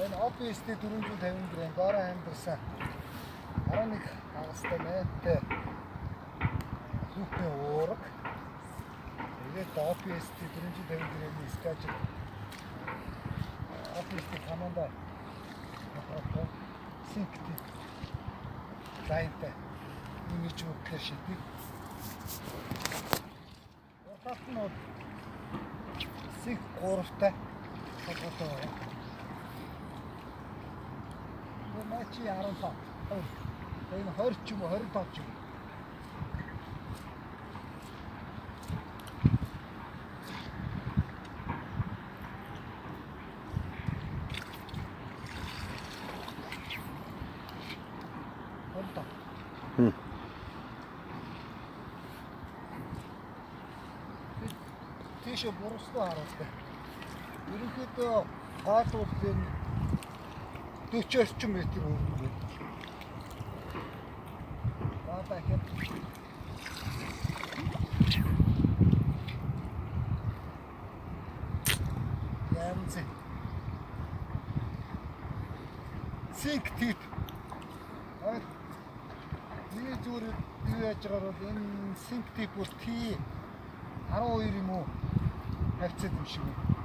Энэ OPST 450 грам гараа амьдсан 11 хагастай найттай хүүхний уурга. Тэгээд OPST 450 грамын скачер OPST Канада синкти лайнтай имиж үтгэр шидэг. Урталт нь синк 3-тай толгойтой. Мачи 15. Энэ 20 ч юм уу 25 ч юм. Тийш буруусан харуултай. Ерөнхийдөө хаалуулын 40 орчим метр өргөн. Баатаа хэд янз синк тип. Миний зүгээр юу яаж байгаа бол энэ синк тип бол T 12 юм уу? Хавцад юм шиг.